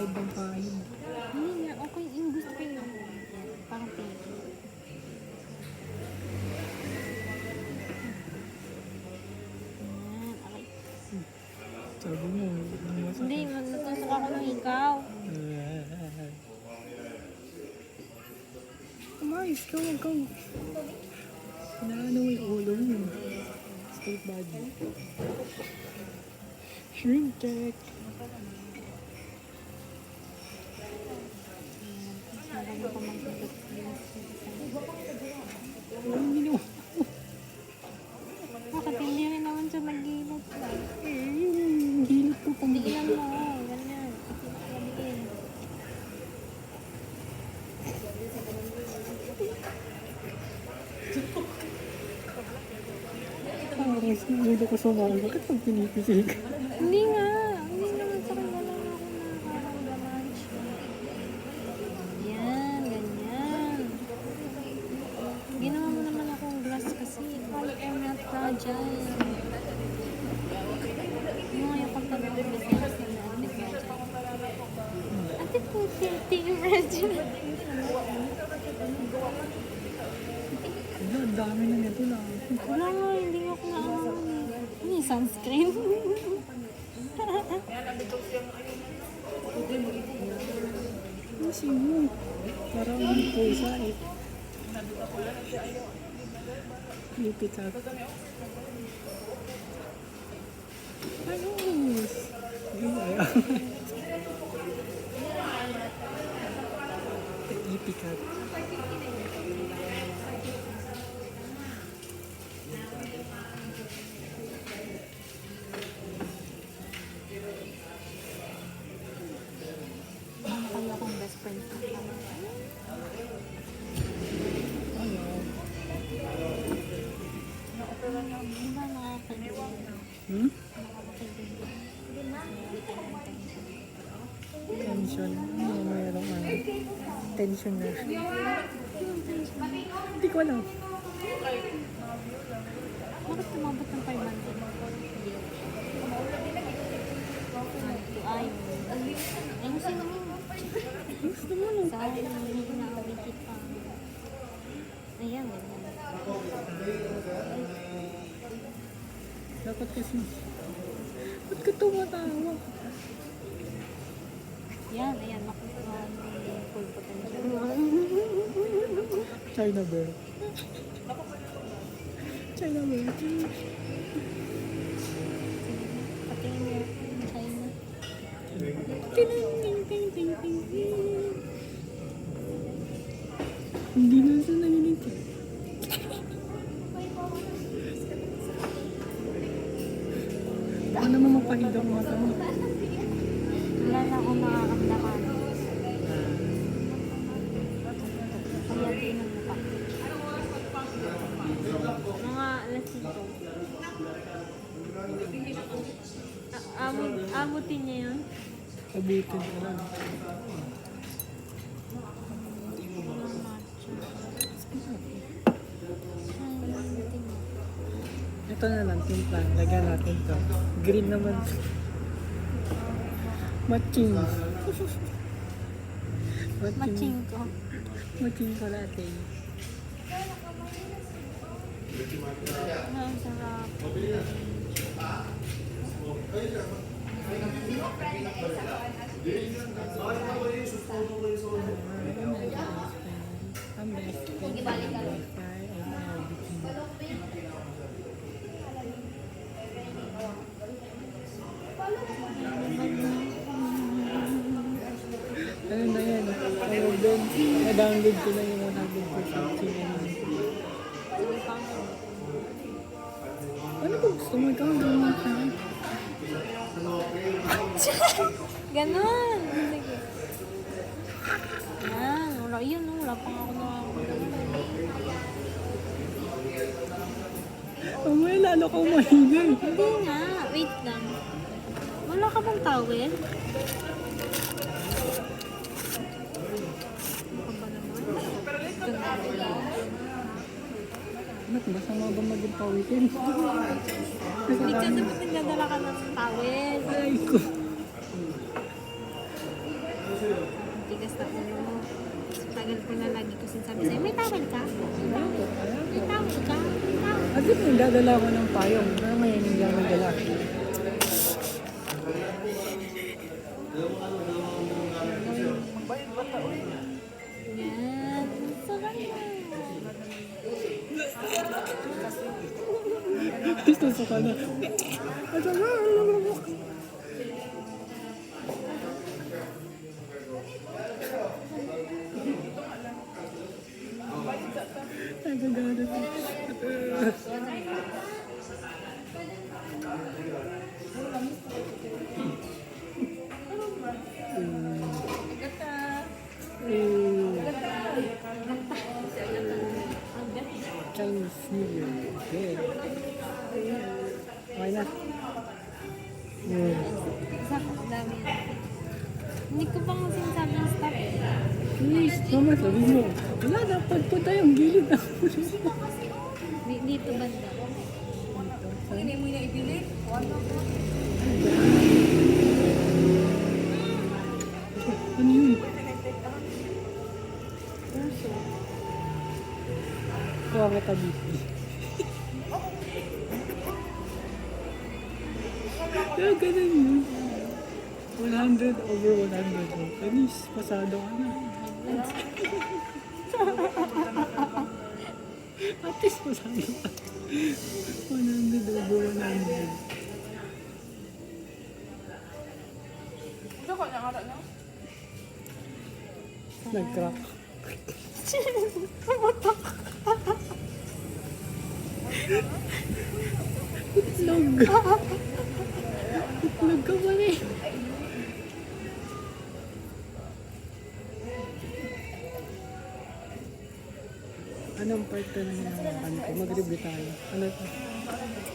ibang kain. Hindi nga, okay. Yung gusto ko yung parang pink. Okay. Sabi mo, Hindi, natusok ako ng ikaw. Umayos ka, wag kang inaano mo yung ulo mo. Straight body. Shrink check. Marami ko mag-ibig. Walang ginawa. Bakit hindi rin naman siya nag-gilot? Hilot ko pa mo. Tigilan mo, ganyan. Ganyan. Parang hindi ko sumama. Bakit pag pinipisil ka? Hindi nga. Hindi naman sa kanya lang ako nakakaramdaman. Yan, ganyan. Ginawa mo naman akong glass kasi I am not fragile. Yung nga yung pagtanong ng business na ate fragile. Ate puti, ate fragile. Wala, ang dami na nito na. Wala nga, hindi nga ako naaman eh. Ano yung sunscreen? Kasi mo. Parang ang pusa eh. Lipit up. Ayos. Ayaw. Ipikat. Kaya akong best friend ko. Di ba nakakaibigan? Hmm? Nakakaibigan. Tension. Mayroong tension na. Hindi ko alam. Bakit tumabot ng 500? Ay, ayusin mo. Gusto mo lang. Sa akin, hindi na-awit kita. Ayan, ganyan. Dapat kasi. Ba't ka tumatawa? Yan, ayan, makukuha mo yung full potential. China bear. China bear. Patingin mo yung China. Hindi na siya nanginiti. Baka naman mapahid ang mata mo. Wala na akong makakamdaman. Kaya tingnan mo pa. Mga alas 5. Abutin niya yun. Abutin ka lang. Ito na lang, timpla. Lagyan natin to. Green naman. Matching. Matching ko. Matching ko natin. Ang sarap. Ang best friend. Ano na yan? Na-download ko na yung 100% channel. Sige pa nga. Ano ba gusto mo? Ikaw ang gawin ka. Ganon. Sige. Yan. Wala. Yun. Wala pang ako na. Mamaya lalo ka umahingay. Hindi nga. Wait lang. Wala ka bang towel? Ano ba naman? Ba't masama ba maging pawitin? Hindi ka dapat nagdadala ka ng towel. Ay ko. Ang tigas na ulo mo. Tagal ko na lagi ko sinasabi sa'yo, may tawel ka? May tawel ka? May tawel. At ito, dadala ko ng payong. Pero ngayon hindi lang nagdala. Yan. Sarap na. Gusto sa ka na. Chinese New Year. Okay. Okay na. Isa ko, dami yan. Hindi ko pa nga sinasabi ng stop eh. Please, mama, sabi mo. Wala na, pagpunta yung gilid na. Dito banda. Hindi mo na ibili? Ano yun? Puso. Kuha kita BP. Kaya ganun yun. 100 over 100. Panis, pasado ka na. At least pasado ka. 100 over 100. Ito ko na kata na. Nag-crack. Itlog. Itlog ka pa rin. Anong part na nangyayarapan ko? Mag-review tayo. Ano to?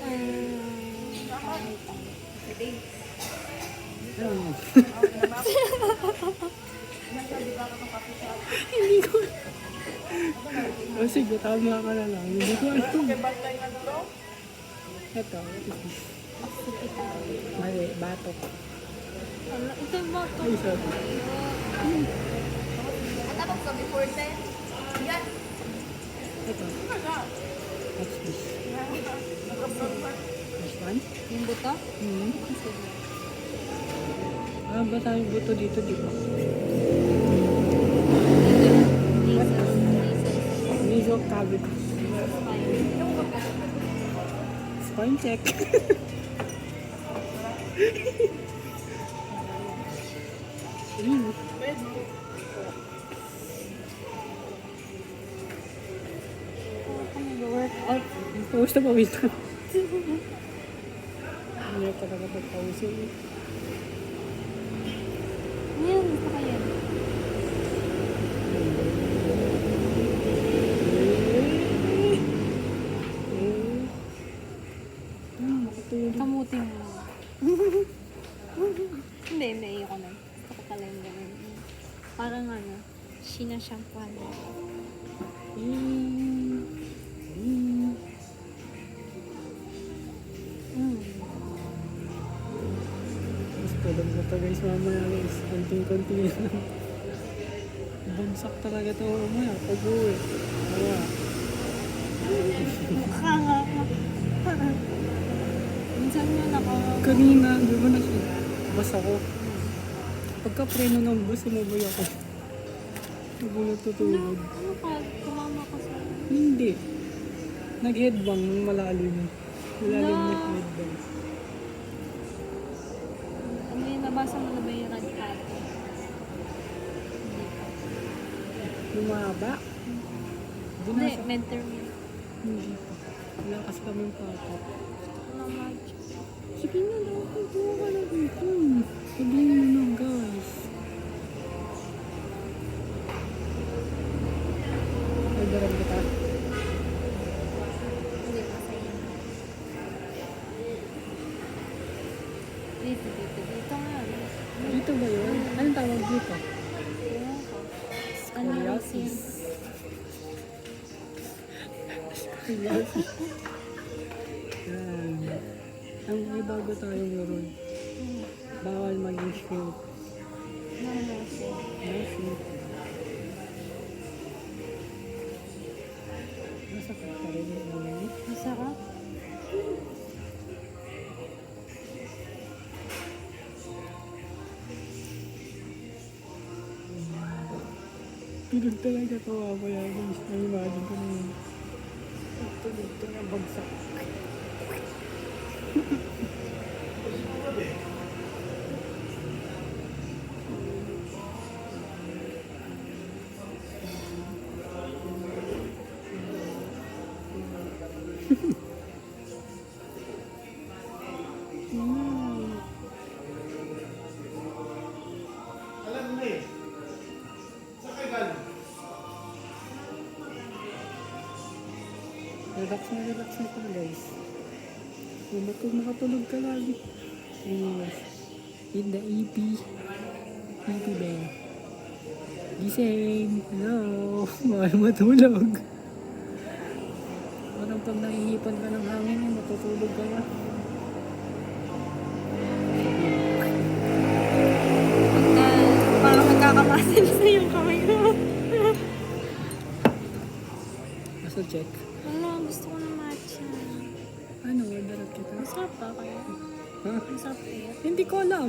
Ano yun? Hindi ko. O sige, tama ka na lang. Hindi ko alam. Ito, what is this? Mali, batok. Ito yung bato. Ay, sabi. At ako sa before 10. Yan. Ito. What's this? This one? Yung buto? Hmm. Ah, ba tayong buto dito, di ba? Nasal cavity. Spine check. Ayun. Workout. Pawis na pawis na. Hindi na talaga pagpawisin. Ngayon, gusto ko yan. Makatulog. Kamuti mo. Hindi, naiyak ko na. Gusto ko pala yung ganun. Parang ano, sinashampooan mo. Mas tulog na to guys, mamaya guys. Konting-konti lang. Bansak talaga to mamaya. Pag-uwi. Awa. Mukha nga. Minsan nga Kanina, di ba bas ako? Pagka-preno ng bus, sumabay ako. Hindi ko natutulog. Ano ka? Kumama ka sa... Hindi. Nag-headbang ng malalim. Malalim No. na headbang. Ano yung nabasa mo na ba yung red hat? Lumaba. Hindi, mentor-meal. Hindi pa. Wala kasi kaming papa. Ano match? Sige na lang, kukuha ka na dito. Sabihin mo na guys. Nagdaram kita. Hindi, masaya. Dito nga. Dito ba yun? Anong tawag dito? Ewan ko. Ano yung Scoliosis. sin? Scoliosis. Yan. Ang may bago tayong laro. Bawal maging show. Normal sin. Masakit pa rin yung ulo niya. Masarap. Tulog talaga to, mamaya guys. May-imagine ko na yun. Tulog ka na, bagsak. Relax na to guys. Makatulog ka lagi. Yes. In the EP. EP ba? Gising. Hello. Mahal matulog. Parang pag nahihipan ka ng hangin, matutulog ka na. Parang magkakamasin sa yung kamay ko. Nasa check. Wala, gusto ko ng matcha. Ano, orderat kita? Masarap ba kaya? Ha? Masarap kaya? Hindi ko alam.